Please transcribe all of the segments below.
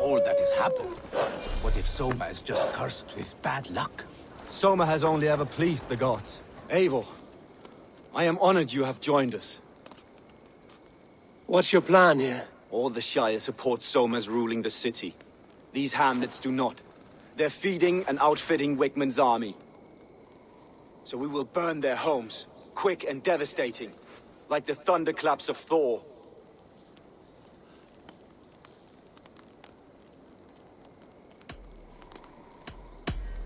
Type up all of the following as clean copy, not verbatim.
All that has happened. What if Soma is just cursed with bad luck? Soma has only ever pleased the gods. Eivor, I am honored you have joined us. What's your plan here? All the Shire support Soma's ruling the city. These hamlets do not. They're feeding and outfitting Wickman's army. So we will burn their homes, quick and devastating, like the thunderclaps of Thor.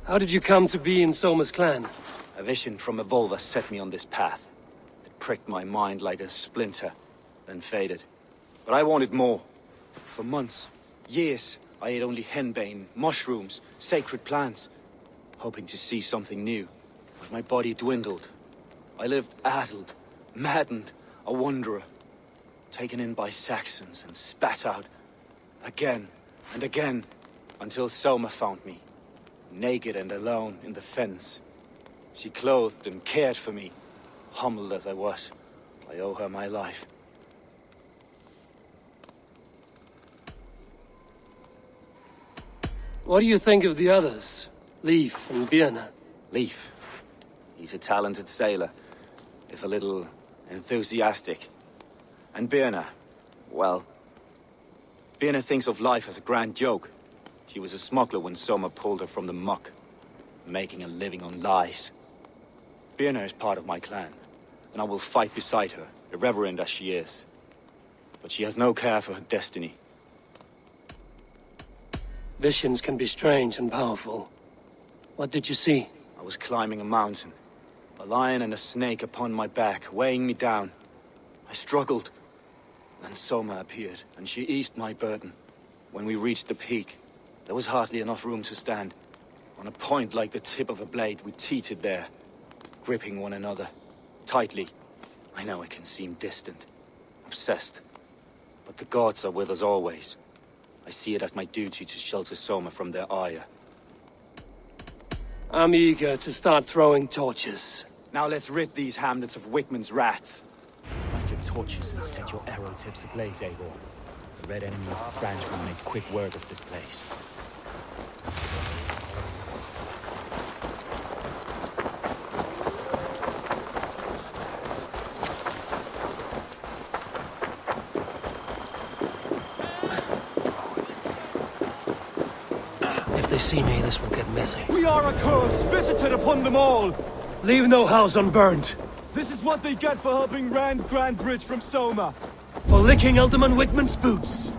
How did you come to be in Soma's clan? A vision from Evolver set me on this path. It pricked my mind like a splinter, then faded. But I wanted more. For months, years, I ate only henbane, mushrooms, sacred plants, hoping to see something new. But my body dwindled. I lived addled, maddened, a wanderer, taken in by Saxons and spat out again and again, until Soma found me. Naked and alone in the fens. She clothed and cared for me. Humbled as I was, I owe her my life. What do you think of the others? Leif and Birna? Leif. He's a talented sailor, if a little enthusiastic. And Birna, well, Birna thinks of life as a grand joke. She was a smuggler when Soma pulled her from the muck, making a living on lies. Birna is part of my clan, and I will fight beside her, irreverent as she is. But she has no care for her destiny. Visions can be strange and powerful. What did you see? I was climbing a mountain, a lion and a snake upon my back, weighing me down. I struggled. Then Soma appeared, and she eased my burden. When we reached the peak, there was hardly enough room to stand. On a point like the tip of a blade, we teetered there, gripping one another, tightly. I know it can seem distant, obsessed, but the gods are with us always. I see it as my duty to shelter Soma from their ire. I'm eager to start throwing torches. Now let's rid these hamlets of Wickman's rats. Light your torches and set your arrow tips ablaze, Eivor. The red enemy of the branch will make quick work of this place. If they see me, this will get messy. We are a curse visited upon them all! Leave no house unburnt. This is what they get for helping Rand Grandbridge from Soma. For licking Alderman Wickman's boots.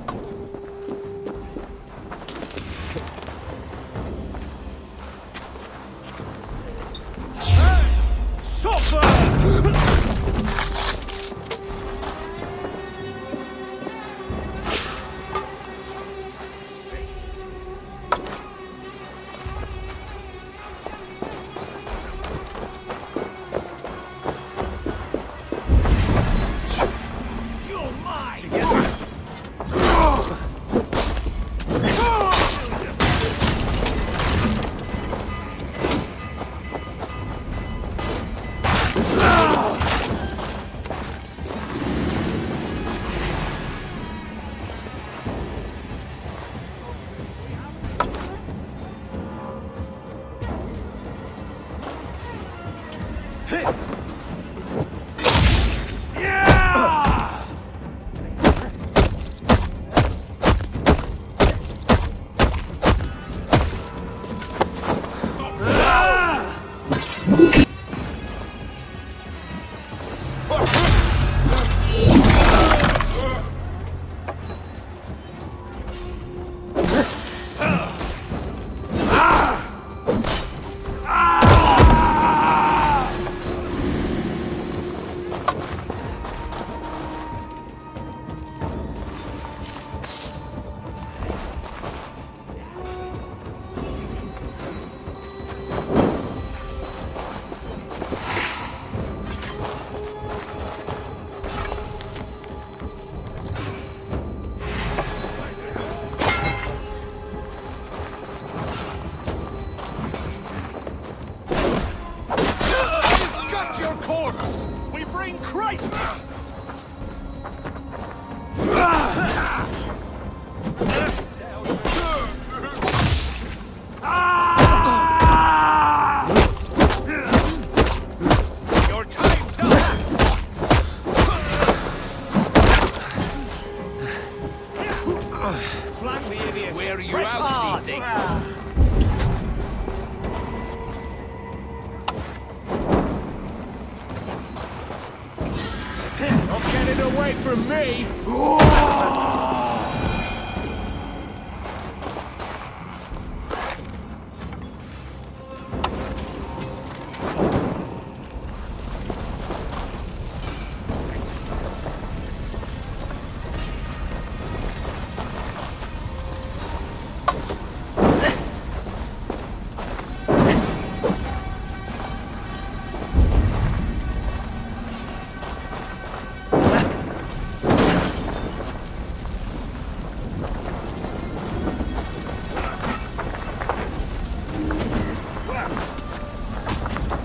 from me!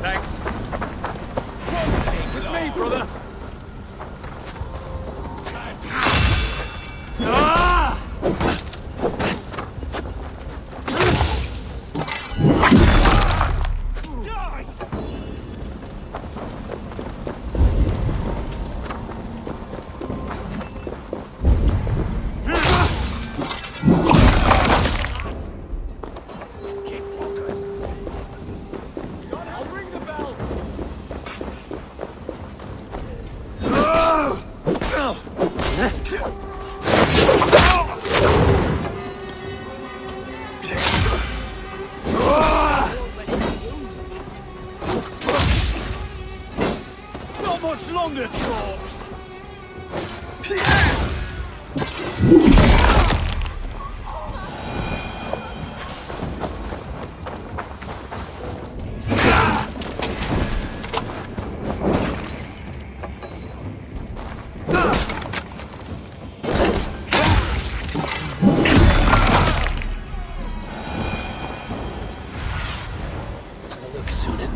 Thanks. With me, brother. I'll ring the bell. Not much longer, corpse. Look, Sunan.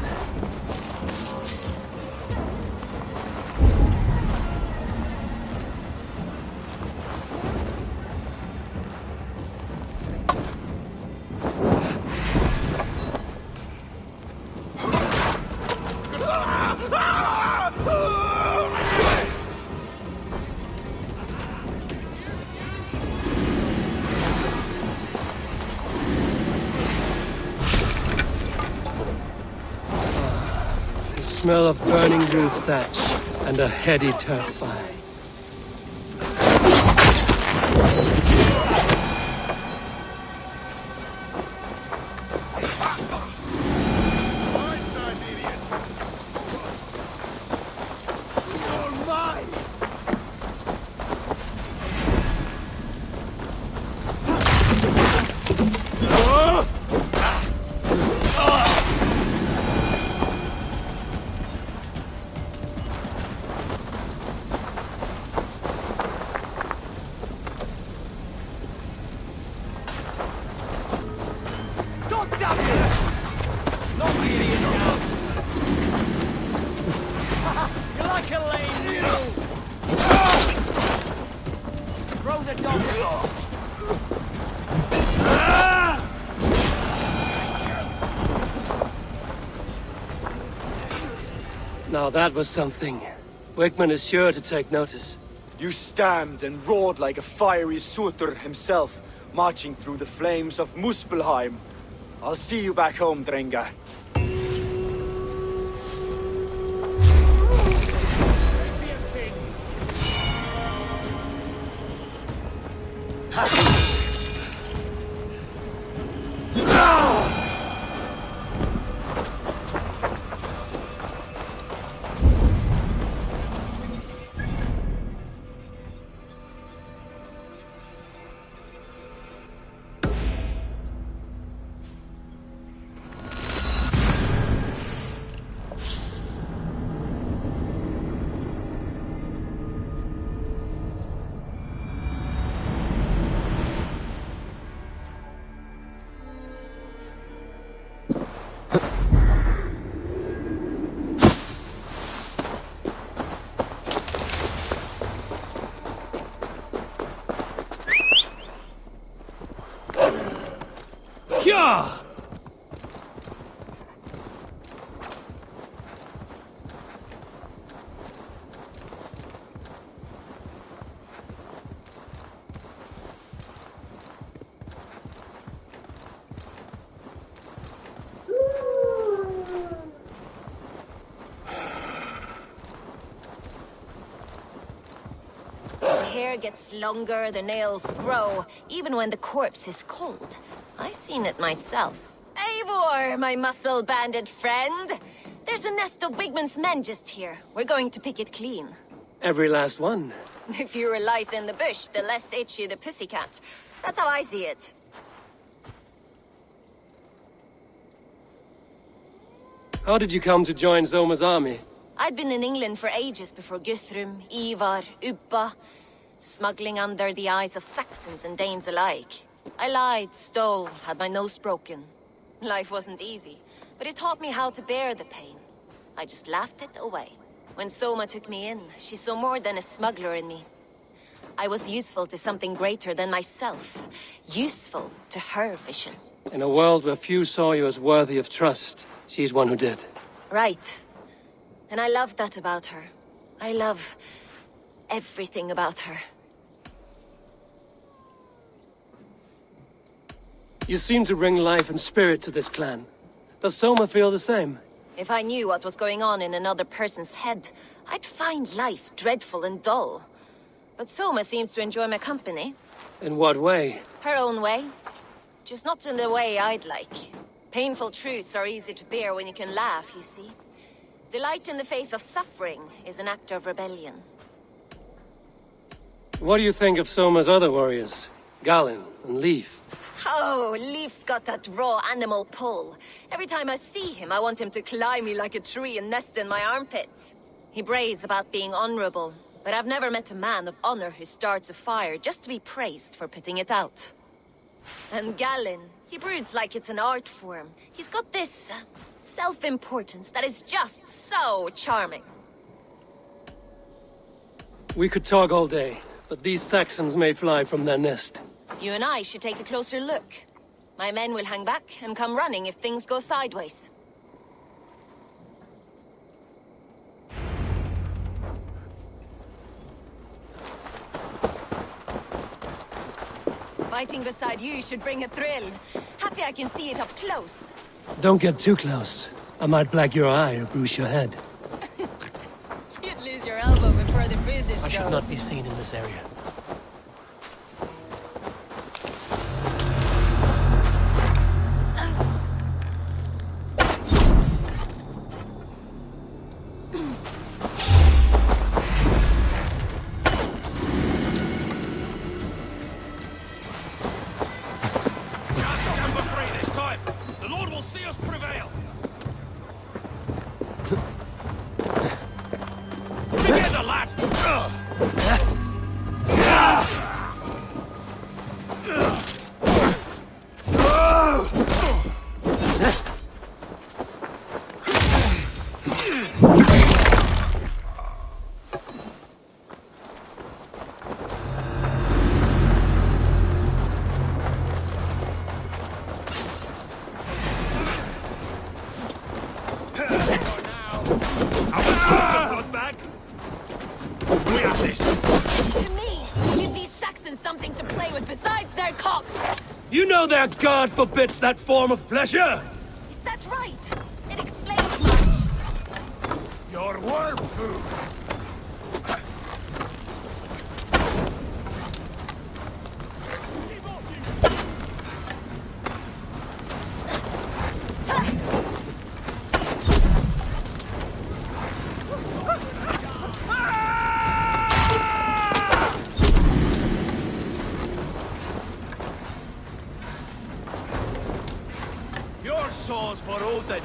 The smell of burning roof thatch and a heady turf fire. You're mine. Don't doubt it! Not my idiot now! You're like a lame mule! Throw the dog! Now that was something. Wickman is sure to take notice. You stamped and roared like a fiery Surtur himself, marching through the flames of Muspelheim. I'll see you back home, Drenga. hair gets longer, the nails grow, even when the corpse is cold. I've seen it myself. Eivor, my muscle-banded friend! There's a nest of Wigman's men just here. We're going to pick it clean. Every last one. The fewer lice in the bush, the less itchy the pussycat. That's how I see it. How did you come to join Zoma's army? I'd been in England for ages before Guthrum, Ivar, Ubba, smuggling under the eyes of Saxons and Danes alike. I lied, stole, had my nose broken. Life wasn't easy, but it taught me how to bear the pain. I just laughed it away. When Soma took me in, she saw more than a smuggler in me. I was useful to something greater than myself. Useful to her vision. In a world where few saw you as worthy of trust, she's one who did. Right. And I love that about her. I love everything about her. You seem to bring life and spirit to this clan. Does Soma feel the same? If I knew what was going on in another person's head, I'd find life dreadful and dull. But Soma seems to enjoy my company. In what way? Her own way. Just not in the way I'd like. Painful truths are easy to bear when you can laugh, you see. Delight in the face of suffering is an act of rebellion. What do you think of Soma's other warriors? Galin and Leaf? Oh, Leaf's got that raw animal pull. Every time I see him, I want him to climb me like a tree and nest in my armpits. He brays about being honorable, but I've never met a man of honor who starts a fire just to be praised for putting it out. And Galin, he broods like it's an art form. He's got this self-importance that is just so charming. We could talk all day, but these Saxons may fly from their nest. You and I should take a closer look. My men will hang back and come running if things go sideways. Fighting beside you should bring a thrill. Happy I can see it up close. Don't get too close. I might black your eye or bruise your head. You'd lose your elbow before the bruises I show. should not be seen in this area. You know that God forbids that form of pleasure! Is that right? It explains much. Your worm food! Your saw's for Odin!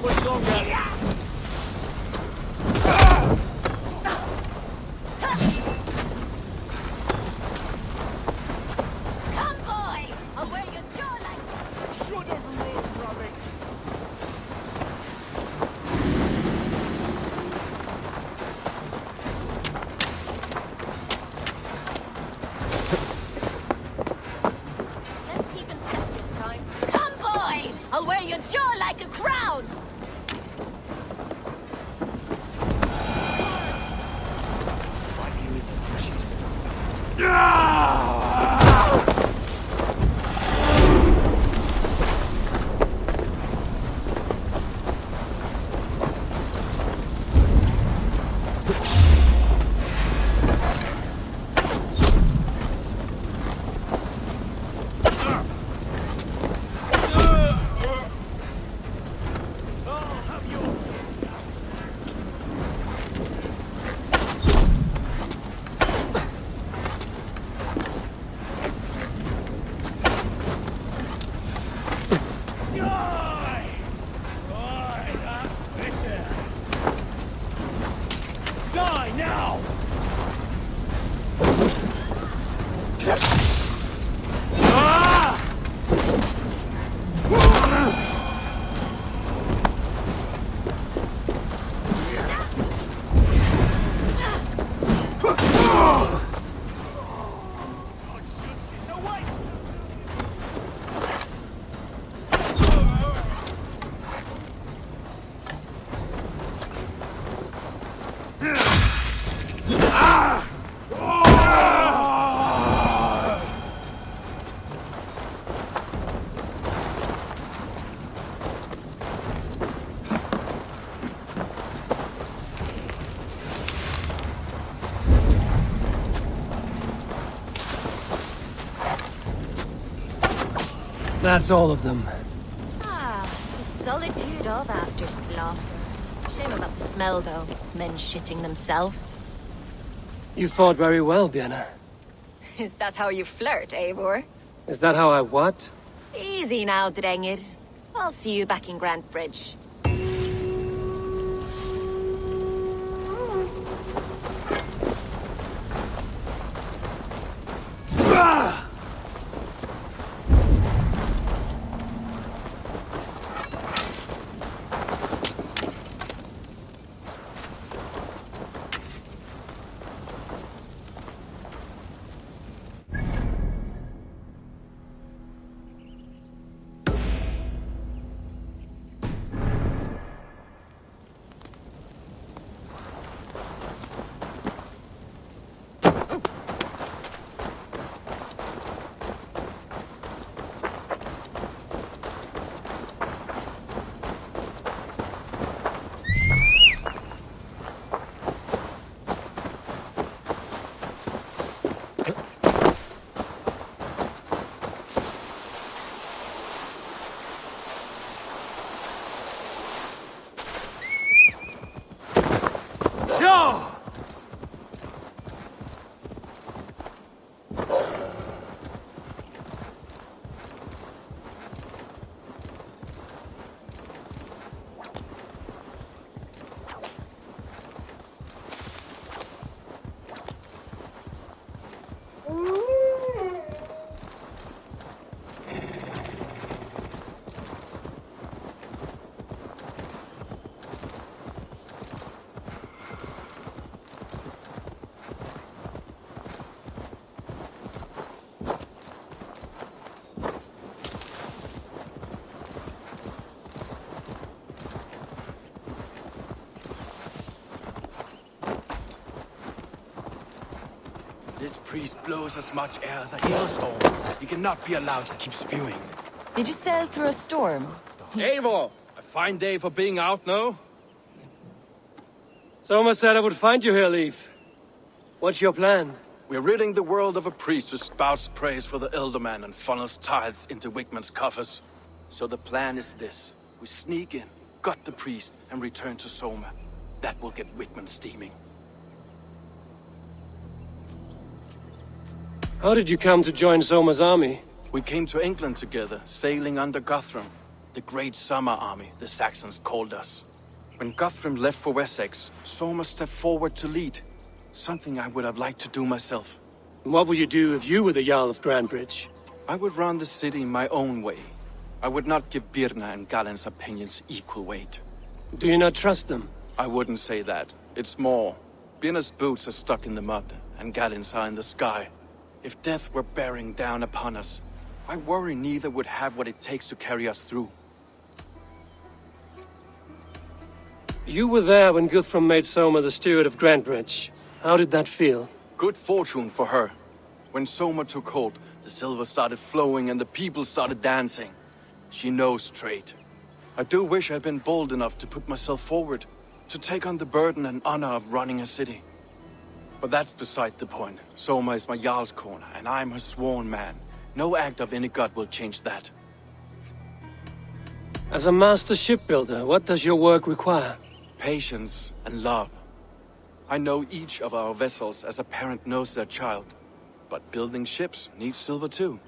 Not much longer. Come, boy! I'll wear your jaw like... Should have run, Robbie. Let's keep in step this time. Come, boy! I'll wear your jaw like a crown! Find you in the bushes. Die now! That's all of them. Ah, the solitude of after slaughter. Shame about the smell, though. Men shitting themselves. You fought very well, Bianna. Is that how you flirt, Eivor? Is that how I what? Easy now, Drengir. I'll see you back in Grand Bridge. This priest blows as much air as a hailstorm. He cannot be allowed to keep spewing. Did you sail through a storm? Eivor! A fine day for being out, no? Soma said I would find you here, Leaf. What's your plan? We're ridding the world of a priest who spouts praise for the Elderman and funnels tithes into Wickman's coffers. So the plan is this. We sneak in, gut the priest, and return to Soma. That will get Wickman steaming. How did you come to join Soma's army? We came to England together, sailing under Guthrum. The Great Summer Army, the Saxons called us. When Guthrum left for Wessex, Soma stepped forward to lead. Something I would have liked to do myself. What would you do if you were the Jarl of Grandbridge? I would run the city my own way. I would not give Birna and Galen's opinions equal weight. Do you not trust them? I wouldn't say that. It's more. Birna's boots are stuck in the mud, and Galen's are in the sky. If death were bearing down upon us, I worry neither would have what it takes to carry us through. You were there when Guthrum made Soma the steward of Grandbridge. How did that feel? Good fortune for her. When Soma took hold, the silver started flowing and the people started dancing. She knows trade. I do wish I'd been bold enough to put myself forward, to take on the burden and honor of running a city. But that's beside the point. Soma is my Jarl's corner, and I'm her sworn man. No act of any god will change that. As a master shipbuilder, what does your work require? Patience and love. I know each of our vessels as a parent knows their child. But building ships needs silver too.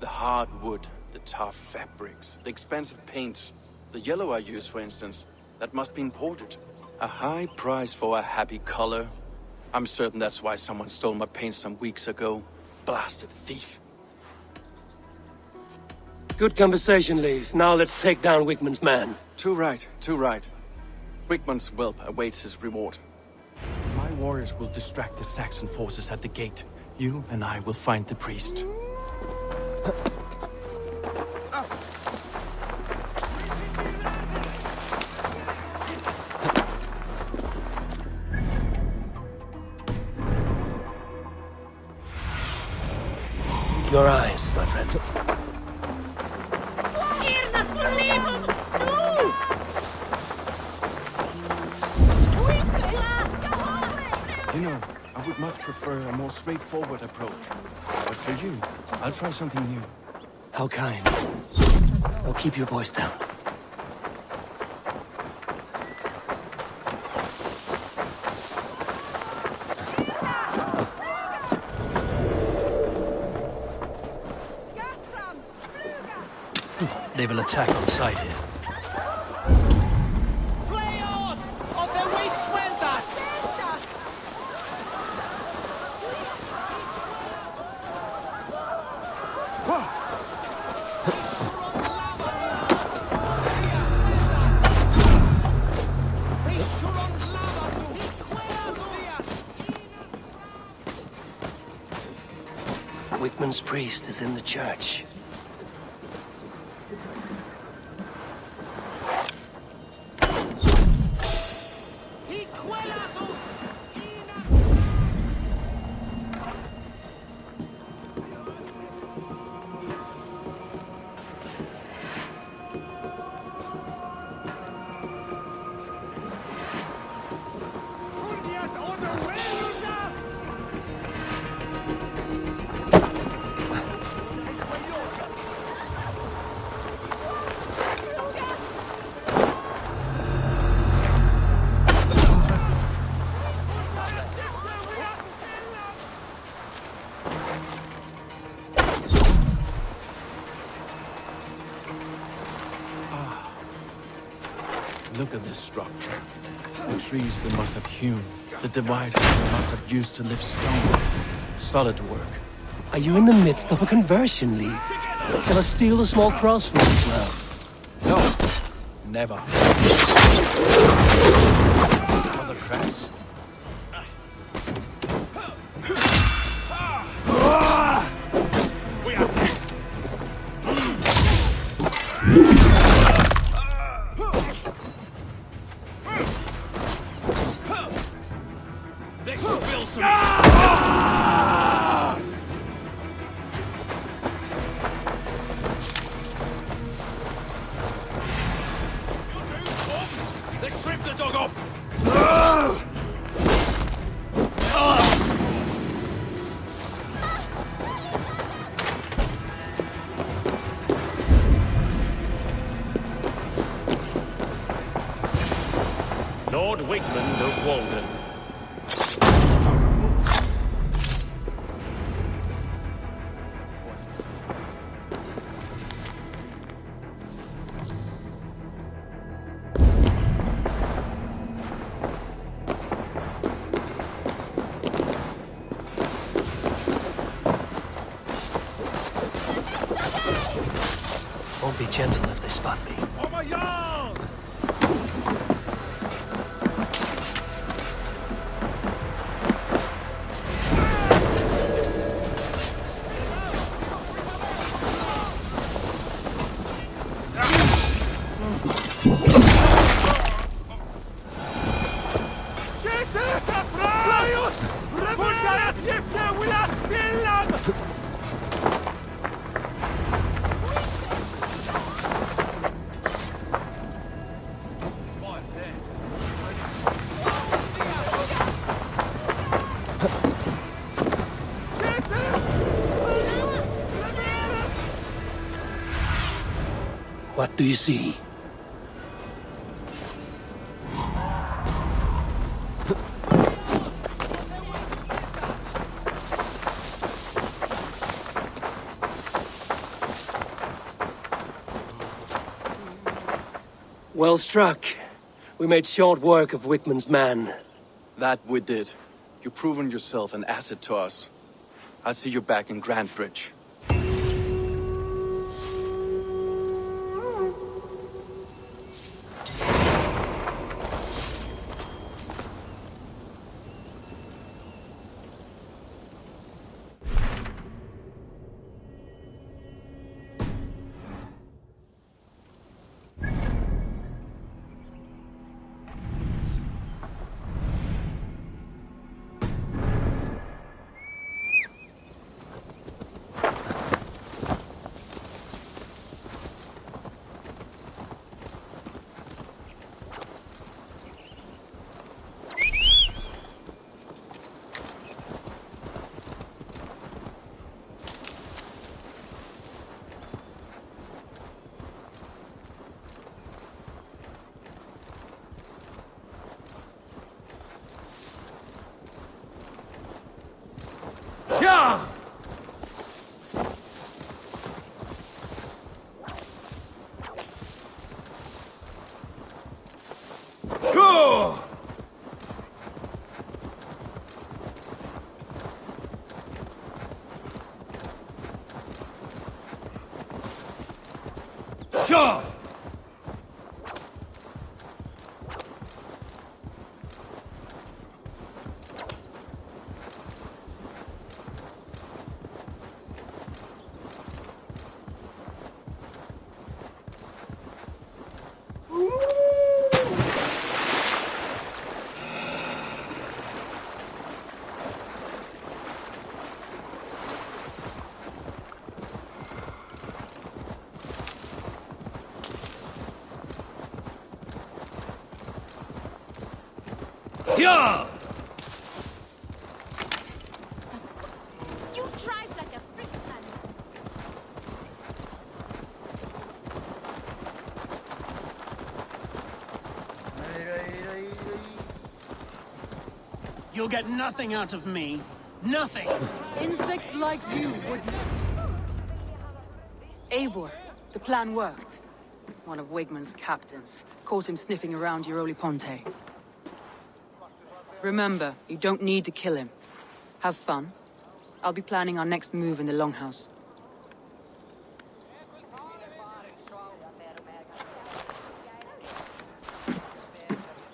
The hard wood, the tough fabrics, the expensive paints. The yellow I use, for instance, that must be imported. A high price for a happy color. I'm certain that's why someone stole my paint some weeks ago. Blasted thief. Good conversation, Leif. Now let's take down Wigman's man. Too right, too right. Wigman's whelp awaits his reward. My warriors will distract the Saxon forces at the gate. You and I will find the priest. Your eyes, my friend. You know, I would much prefer a more straightforward approach. But for you, I'll try something new. How kind. Now keep your voice down. They will attack on sight here. Wigman's priest is in the church. Look at this structure. The trees they must have hewn. The devices they must have used to lift stone. Solid work. Are you in the midst of a conversion, Leif? Shall I steal a small cross from you as well? No, never. Other cracks? We have this. Let's spill some. Let's strip the dog off. Lord Wigmund of Walden. Won't be gentle if they spot me. Oh my God! What do you see? Well struck. We made short work of Wickman's man. That we did. You've proven yourself an asset to us. I'll see you back in Grantbridge. Yeah! Go! Sure! Yeah! You drive like a brickman. You'll get nothing out of me. Nothing! Insects like you would... Eivor, the plan worked. One of Wigman's captains. Caught him sniffing around Euroli Ponte. Remember, you don't need to kill him. Have fun. I'll be planning our next move in the Longhouse.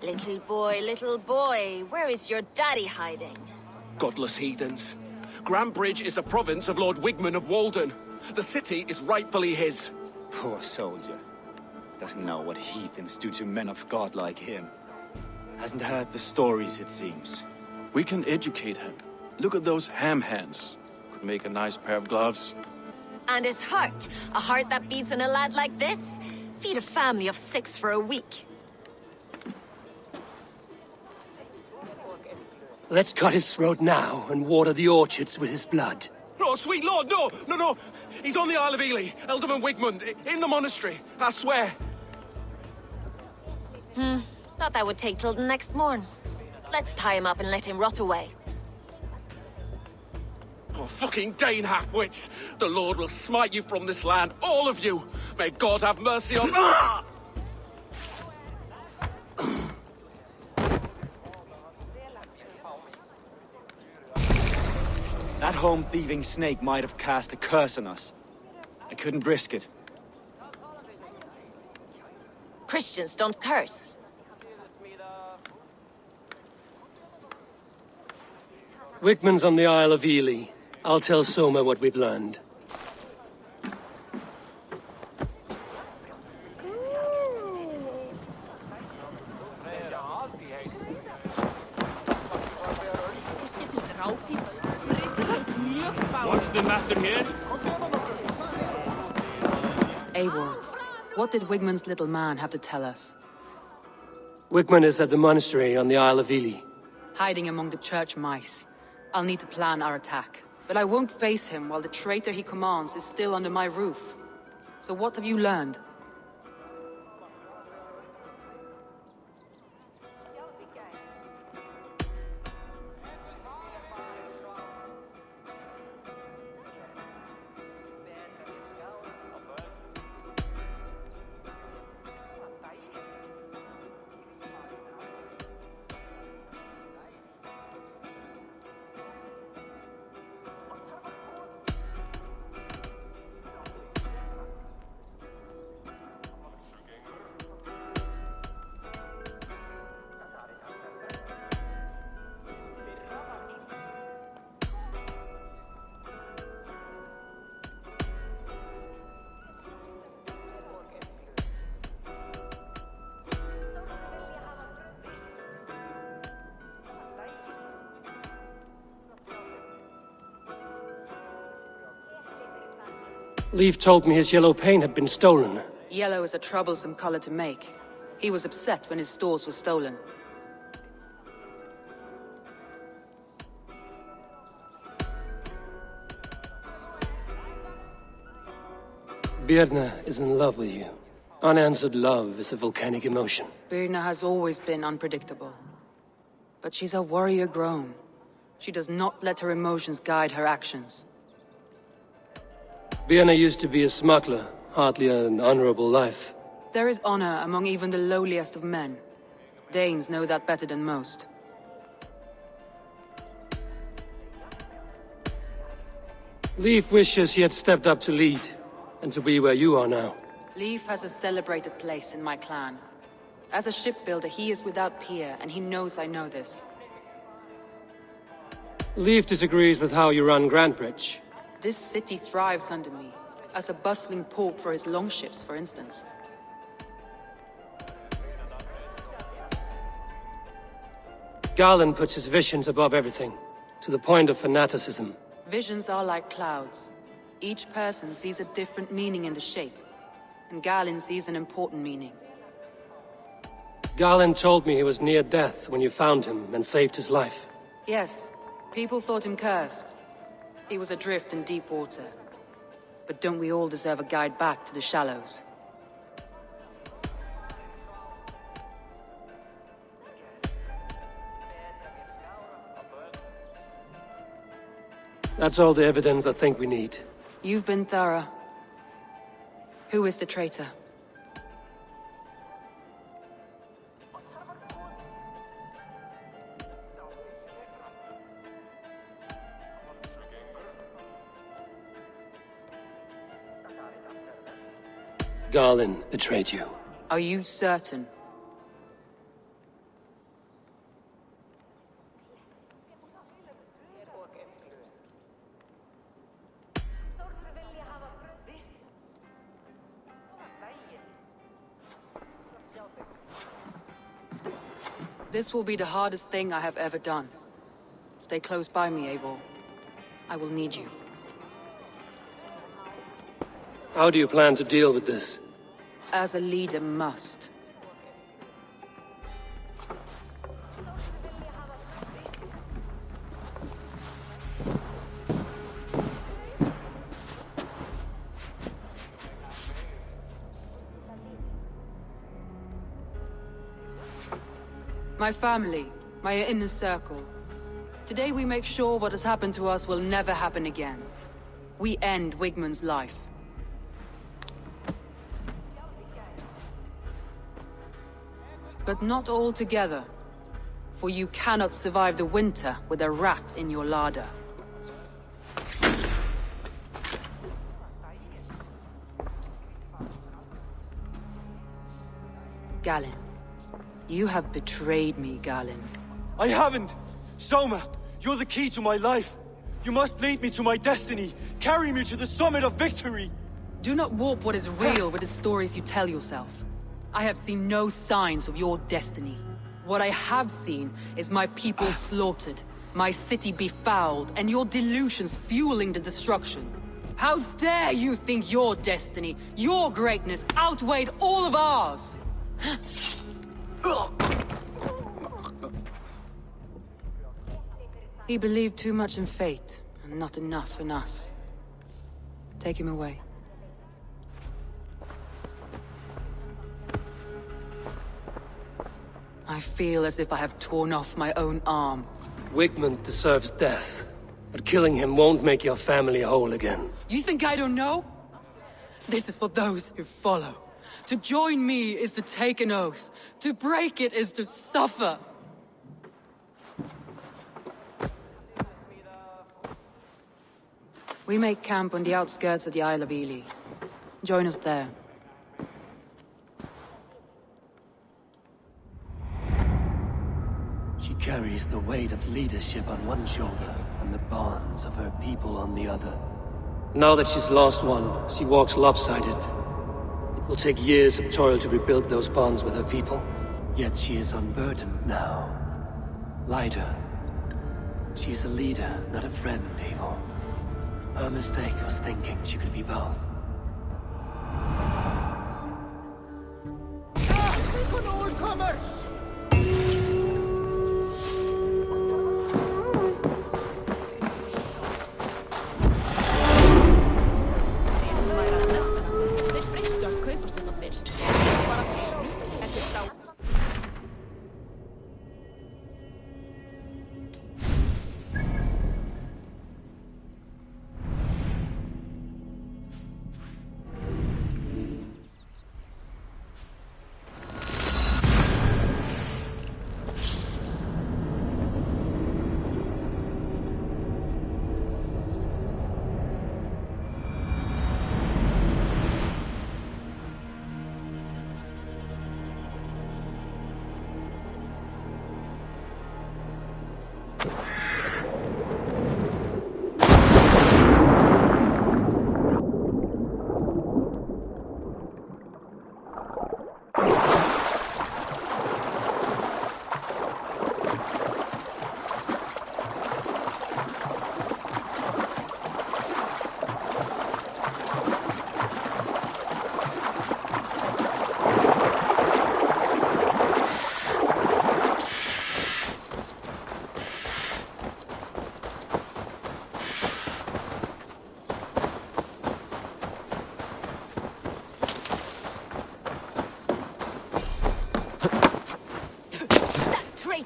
Little boy, where is your daddy hiding? Godless heathens. Grantbridge is a province of Lord Wigman of Walden. The city is rightfully his. Poor soldier. Doesn't know what heathens do to men of God like him. Hasn't heard the stories, it seems. We can educate him. Look at those ham hands. Could make a nice pair of gloves. And his heart. A heart that beats in a lad like this? Feed a family of 6 for a week. Let's cut his throat now and water the orchards with his blood. No, sweet lord, no, no, no. He's on the Isle of Ely, Ealdorman Wigmund, in the monastery, I swear. Thought that would take till the next morn. Let's tie him up and let him rot away. Oh, fucking Dane halfwits. The Lord will smite you from this land, all of you. May God have mercy on... Ah! That home-thieving snake might have cast a curse on us. I couldn't risk it. Christians don't curse. Wigman's on the Isle of Ely. I'll tell Soma what we've learned. What's the matter here? Eivor, what did Wigman's little man have to tell us? Wigman is at the monastery on the Isle of Ely. Hiding among the church mice. I'll need to plan our attack. But I won't face him while the traitor he commands is still under my roof. So what have you learned? Leaf told me his yellow paint had been stolen. Yellow is a troublesome color to make. He was upset when his stores were stolen. Birna is in love with you. Unanswered love is a volcanic emotion. Birna has always been unpredictable. But she's a warrior grown. She does not let her emotions guide her actions. Birna used to be a smuggler, hardly an honorable life. There is honor among even the lowliest of men. Danes know that better than most. Leaf wishes he had stepped up to lead, and to be where you are now. Leif has a celebrated place in my clan. As a shipbuilder, he is without peer, and he knows I know this. Leaf disagrees with how you run Grantbridge. This city thrives under me, as a bustling port for his longships, for instance. Garland puts his visions above everything, to the point of fanaticism. Visions are like clouds. Each person sees a different meaning in the shape, and Galen sees an important meaning. Garland told me he was near death when you found him and saved his life. Yes, people thought him cursed. He was adrift in deep water. But don't we all deserve a guide back to the shallows? That's all the evidence I think we need. You've been thorough. Who is the traitor? Garland betrayed you. Are you certain? This will be the hardest thing I have ever done. Stay close by me, Eivor. I will need you. How do you plan to deal with this? As a leader must. My family, my inner circle. Today we make sure what has happened to us will never happen again. We end Wigman's life. But not all together. For you cannot survive the winter with a rat in your larder. Galen, you have betrayed me, Galen. I haven't! Soma, you're the key to my life. You must lead me to my destiny. Carry me to the summit of victory. Do not warp what is real with the stories you tell yourself. I have seen no signs of your destiny. What I have seen is my people slaughtered, my city befouled, and your delusions fueling the destruction. How dare you think your destiny, your greatness, outweighed all of ours? He believed too much in fate, and not enough in us. Take him away. I feel as if I have torn off my own arm. Wigmund deserves death, but killing him won't make your family whole again. You think I don't know? This is for those who follow. To join me is to take an oath. To break it is to suffer. We make camp on the outskirts of the Isle of Ely. Join us there. She carries the weight of leadership on one shoulder and the bonds of her people on the other. Now that she's lost one, she walks lopsided. It will take years of toil to rebuild those bonds with her people. Yet she is unburdened now. Lighter. She's a leader, not a friend, Eivor. Her mistake was thinking she could be both.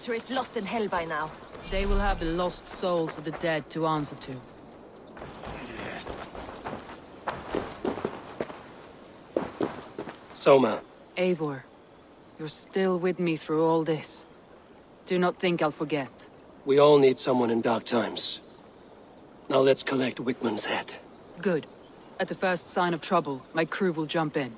Is lost in hell by now. They will have the lost souls of the dead to answer to. Soma. Eivor, you're still with me through all this. Do not think I'll forget. We all need someone in dark times. Now let's collect Wigmund's head. Good. At the first sign of trouble, my crew will jump in.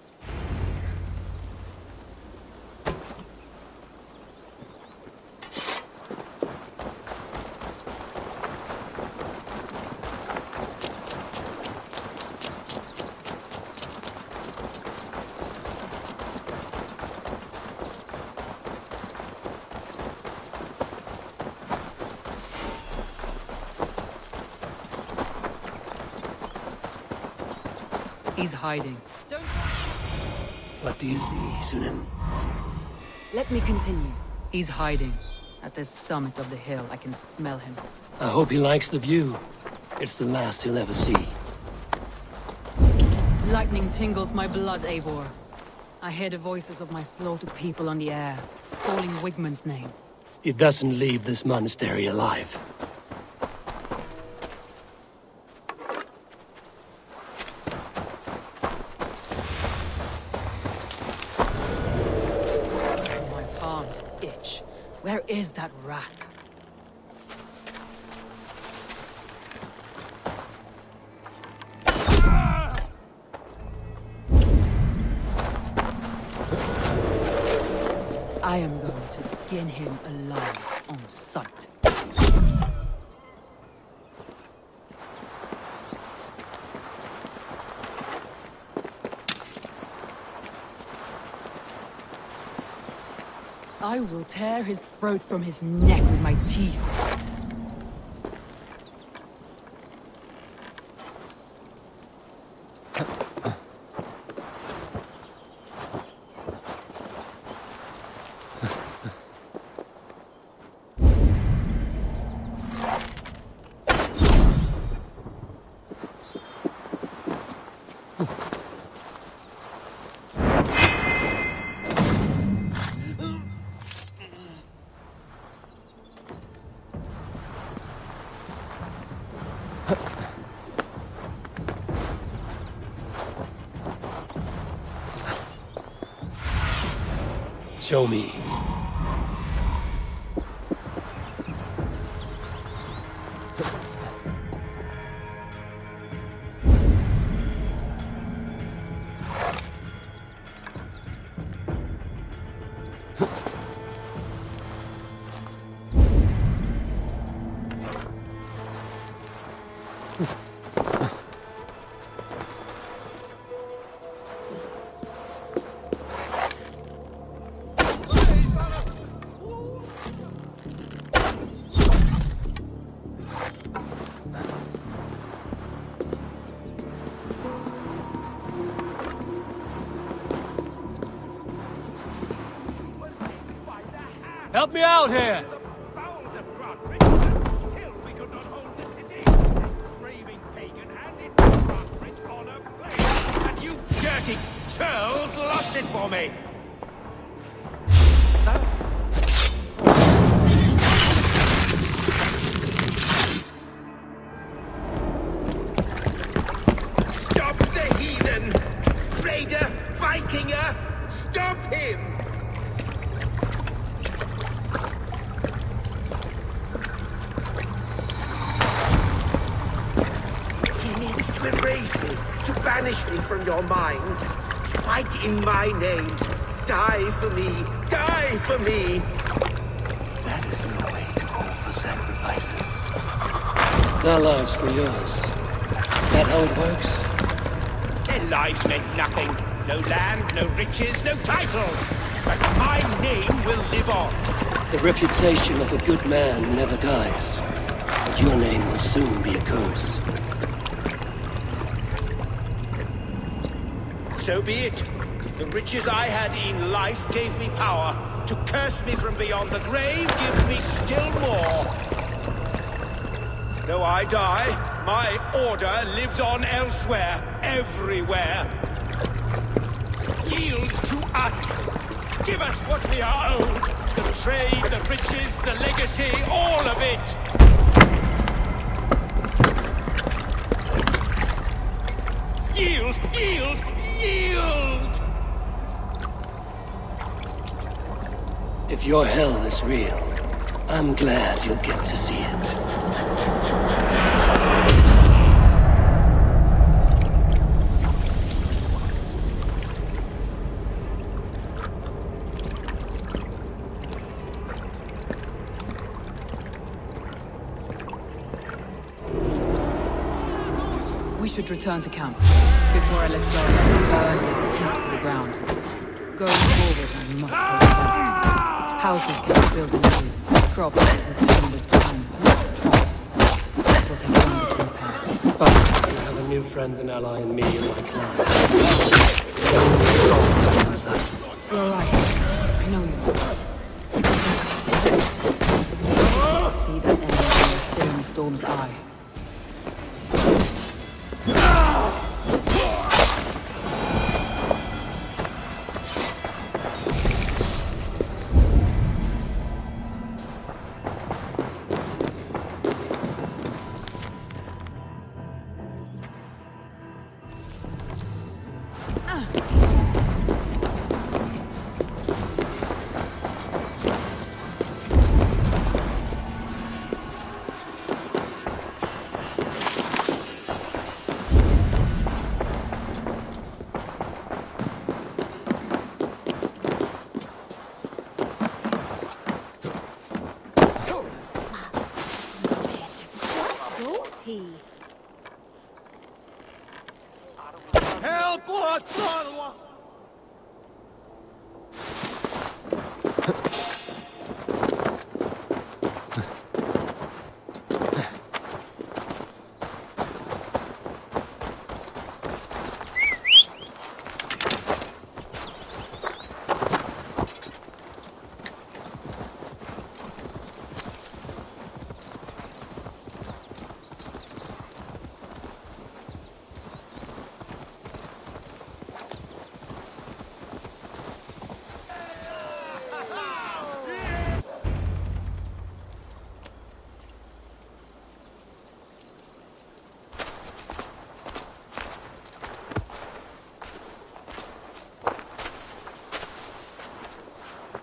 He's hiding. What do you see, Sunan? Let me continue. He's hiding. At the summit of the hill, I can smell him. I hope he likes the view. It's the last he'll ever see. Lightning tingles my blood, Eivor. I hear the voices of my slaughtered people on the air, calling Wigmund's name. He doesn't leave this monastery alive. My palms itch. Where is that rat? I am going to skin him alive on sight. I will tear his throat from his neck with my teeth. Show me. Help me out here! And you dirty churls lost it for me! Stop the heathen! Raider! Vikinger! Stop him! To erase me, to banish me from your minds. Fight in my name. Die for me. Die for me. That is no way to offer sacrifices. Their lives for yours. Is that how it works? Their lives meant nothing. No land, no riches, no titles. But my name will live on. The reputation of a good man never dies. But your name will soon be a curse. So be it. The riches I had in life gave me power. To curse me from beyond the grave gives me still more. Though I die, my order lives on elsewhere, everywhere. Yield to us. Give us what we are owed. The trade, the riches, the legacy, all of it. Yield! Yield! Yield! If your hell is real, I'm glad you'll get to see it. We should return to camp before I let John burn this heap to the ground. Going forward, I must hold back. Houses can be built anew. Crops will depend with time, not trust. It will take longer to repair. But you have a new friend and ally in me and my clan. Strong inside. You're right. I know you. See that enemy still in the storm's eye.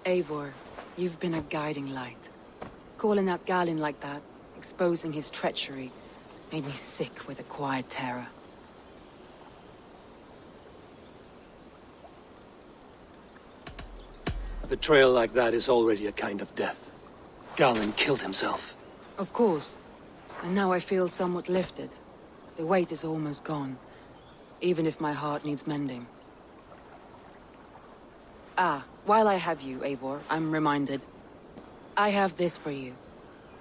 Eivor, you've been a guiding light. Calling out Galinn like that, exposing his treachery, made me sick with a quiet terror. A betrayal like that is already a kind of death. Galinn killed himself. Of course. And now I feel somewhat lifted. The weight is almost gone, even if my heart needs mending. Ah, while I have you, Eivor, I'm reminded. I have this for you.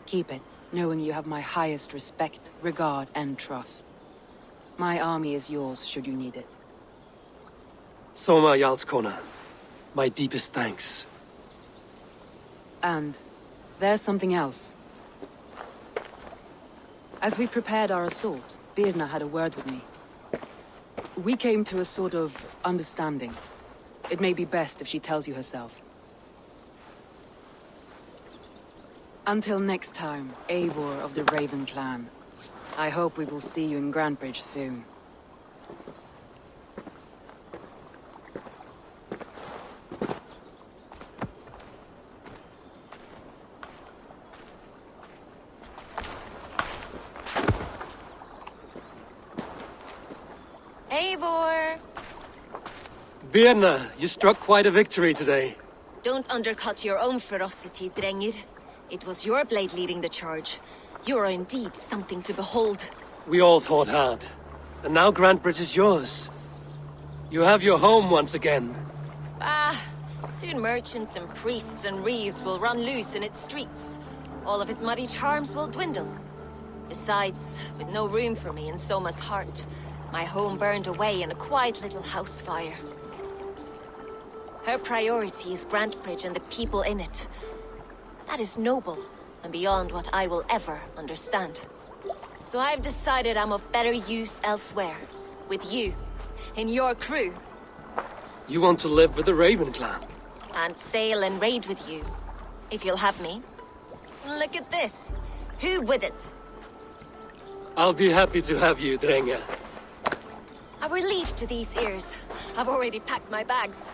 Keep it, knowing you have my highest respect, regard, and trust. My army is yours, should you need it. Soma Jarlskona, my deepest thanks. And there's something else. As we prepared our assault, Birna had a word with me. We came to a sort of understanding. It may be best if she tells you herself. Until next time, Eivor of the Raven Clan. I hope we will see you in Grantebridge soon. Eivor! Birna, you struck quite a victory today. Don't undercut your own ferocity, Drengir. It was your blade leading the charge. You are indeed something to behold. We all thought hard. And now Grantebridge is yours. You have your home once again. Soon merchants and priests and reeves will run loose in its streets. All of its muddy charms will dwindle. Besides, with no room for me in Soma's heart, my home burned away in a quiet little house fire. Her priority is Grantebridge and the people in it. That is noble, and beyond what I will ever understand. So I've decided I'm of better use elsewhere. With you, in your crew. You want to live with the Raven Clan? And sail and raid with you, if you'll have me. Look at this. Who wouldn't? I'll be happy to have you, Drenge. A relief to these ears. I've already packed my bags.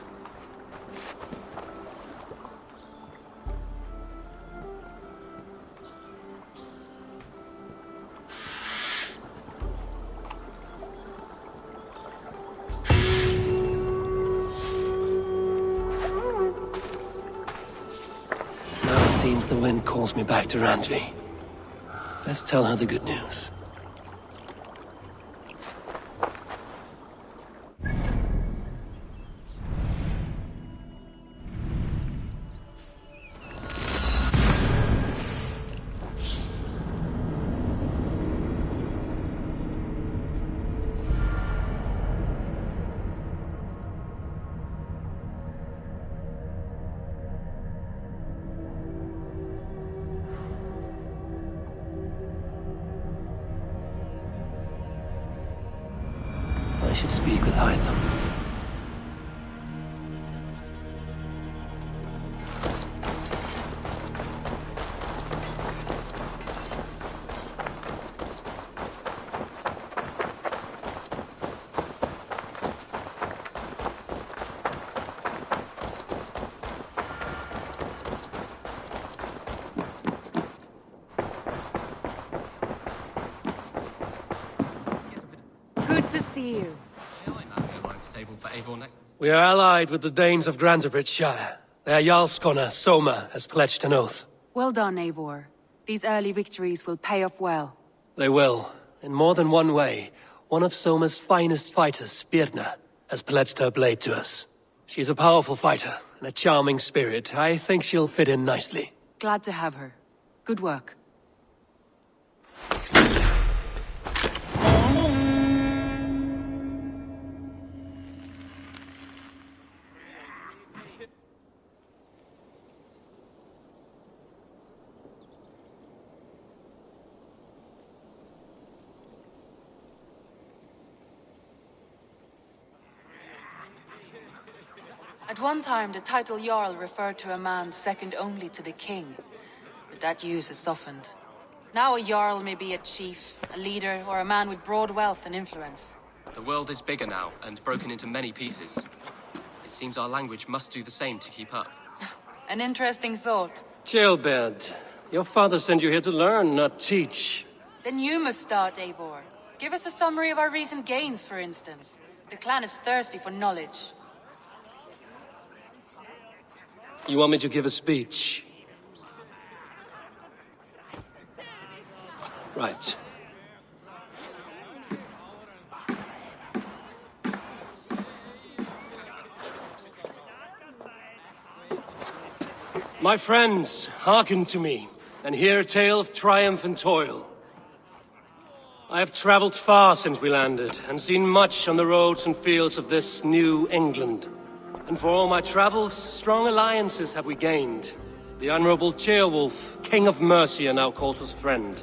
Now it seems the wind calls me back to Randvi. Let's tell her the good news. I should speak with Hytham. Good to see you. We are allied with the Danes of Grantebridge Shire. Their Jarlskona, Soma, has pledged an oath. Well done, Eivor. These early victories will pay off well. They will. In more than one way, one of Soma's finest fighters, Birna, has pledged her blade to us. She's a powerful fighter and a charming spirit. I think she'll fit in nicely. Glad to have her. Good work. At one time, the title Jarl referred to a man second only to the king. But that use has softened. Now a Jarl may be a chief, a leader, or a man with broad wealth and influence. The world is bigger now, and broken into many pieces. It seems our language must do the same to keep up. An interesting thought. Jailbird. Your father sent you here to learn, not teach. Then you must start, Eivor. Give us a summary of our recent gains, for instance. The clan is thirsty for knowledge. You want me to give a speech? Right. My friends, hearken to me, and hear a tale of triumph and toil. I have traveled far since we landed, and seen much on the roads and fields of this new England. And for all my travels, strong alliances have we gained. The Honorable Ceolwulf, King of Mercia, now calls us friend.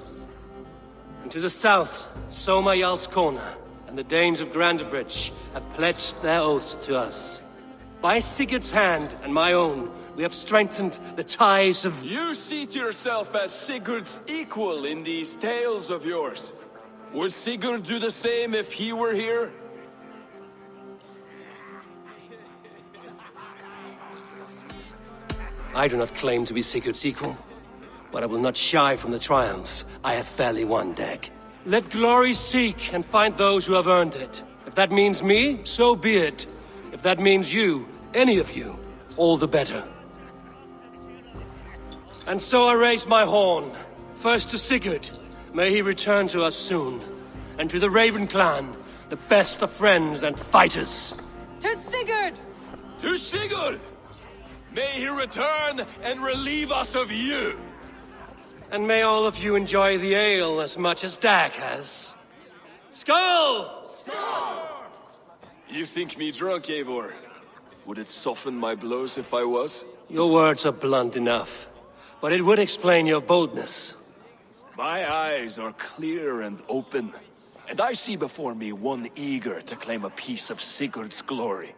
And to the south, Soma Jarl's Corner, and the Danes of Grandebridge have pledged their oath to us. By Sigurd's hand and my own, we have strengthened the ties of... You seat yourself as Sigurd's equal in these tales of yours. Would Sigurd do the same if he were here? I do not claim to be Sigurd's equal, but I will not shy from the triumphs I have fairly won, Dag. Let glory seek and find those who have earned it. If that means me, so be it. If that means you, any of you, all the better. And so I raise my horn, first to Sigurd, may he return to us soon, and to the Raven clan, the best of friends and fighters. To Sigurd! To Sigurd! May he return and relieve us of you! And may all of you enjoy the ale as much as Dag has. Skull! You think me drunk, Eivor? Would it soften my blows if I was? Your words are blunt enough, but it would explain your boldness. My eyes are clear and open, and I see before me one eager to claim a piece of Sigurd's glory.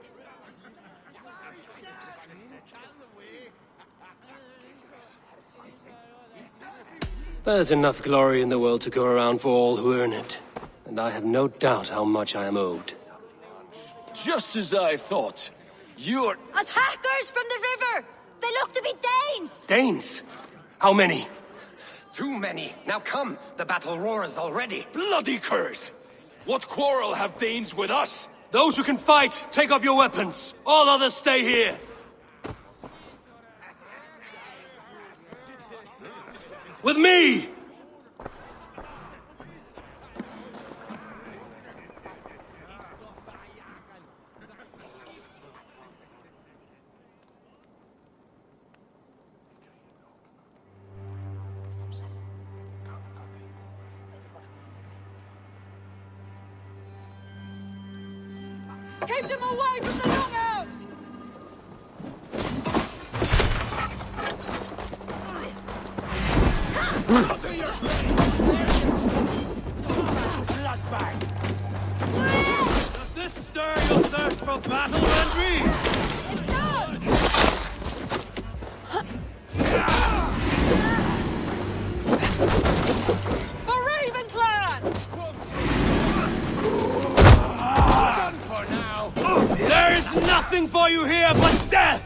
There's enough glory in the world to go around for all who earn it, and I have no doubt how much I am owed. Just as I thought. You're... Attackers from the river! They look to be Danes! Danes? How many? Too many. Now come, the battle roars already. Bloody curse! What quarrel have Danes with us? Those who can fight, take up your weapons. All others stay here. With me! Keep them away from the longhouse! Does this stir your thirst for battle, Henry? It does! For Raven Clan! Done for now! There is nothing for you here but death!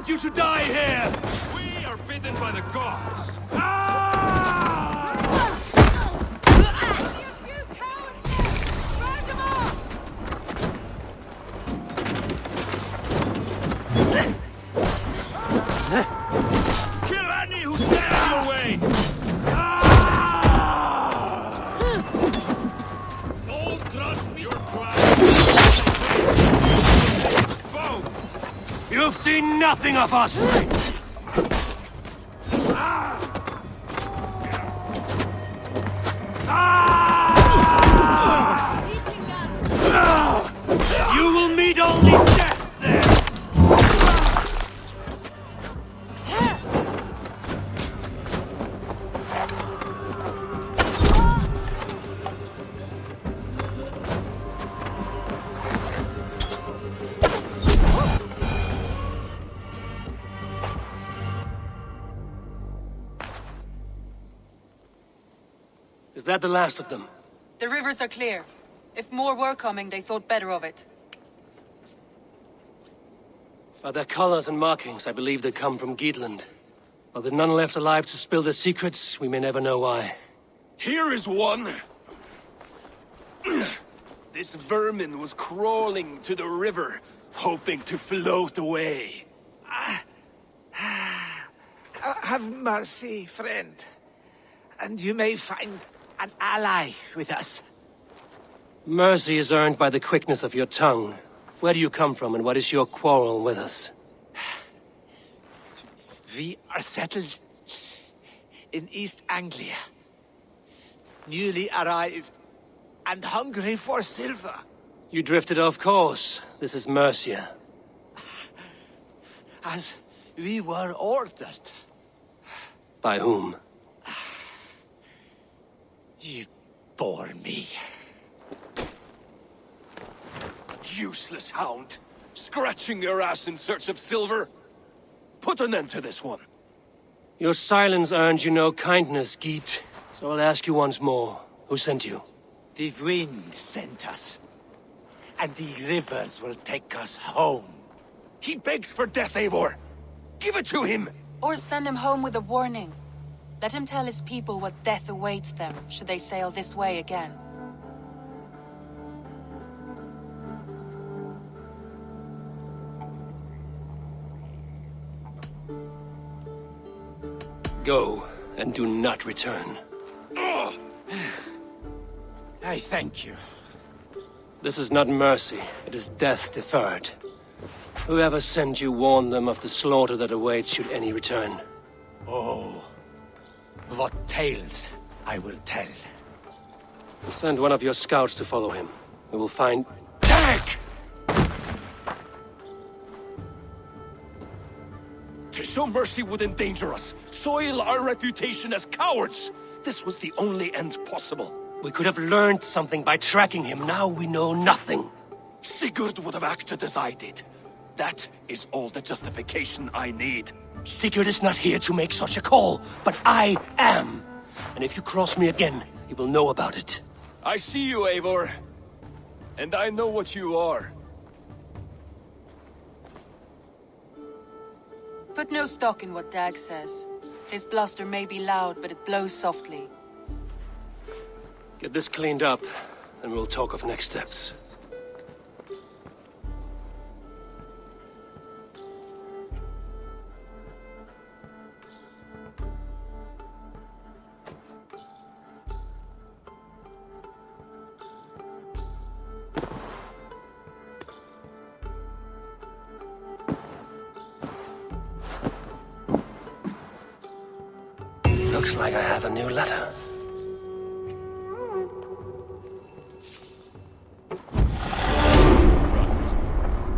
want you to die here! We are bidden by the gods. Kill any who stands in your way! Don't trust me! Your class. You've seen nothing of us! You will meet only death there! Is that the last of them? The rivers are clear. If more were coming, they thought better of it. By their colors and markings, I believe they come from Geatland. But with none left alive to spill their secrets, we may never know why. Here is one. This vermin was crawling to the river, hoping to float away. Have mercy, friend. And you may find an ally with us. Mercy is earned by the quickness of your tongue. Where do you come from, and what is your quarrel with us? We are settled in East Anglia. Newly arrived and hungry for silver. You drifted off course. This is Mercia. As we were ordered. By whom? You bore me. Useless hound! Scratching your ass in search of silver! Put an end to this one! Your silence earned you no kindness, Geet. So I'll ask you once more. Who sent you? The wind sent us. And the rivers will take us home. He begs for death, Eivor! Give it to him! Or send him home with a warning. Let him tell his people what death awaits them, should they sail this way again. Go, and do not return. I thank you. This is not mercy, it is death deferred. Whoever sent you warned them of the slaughter that awaits should any return. Oh, what tales I will tell. Send one of your scouts to follow him. We will find... Tank! To show mercy would endanger us, soil our reputation as cowards. This was the only end possible. We could have learned something by tracking him. Now we know nothing. Sigurd would have acted as I did. That is all the justification I need. Sigurd is not here to make such a call, but I am. And if you cross me again, he will know about it. I see you, Eivor. And I know what you are. Put no stock in what Dag says. His bluster may be loud, but it blows softly. Get this cleaned up, and we'll talk of next steps. Looks like I have a new letter.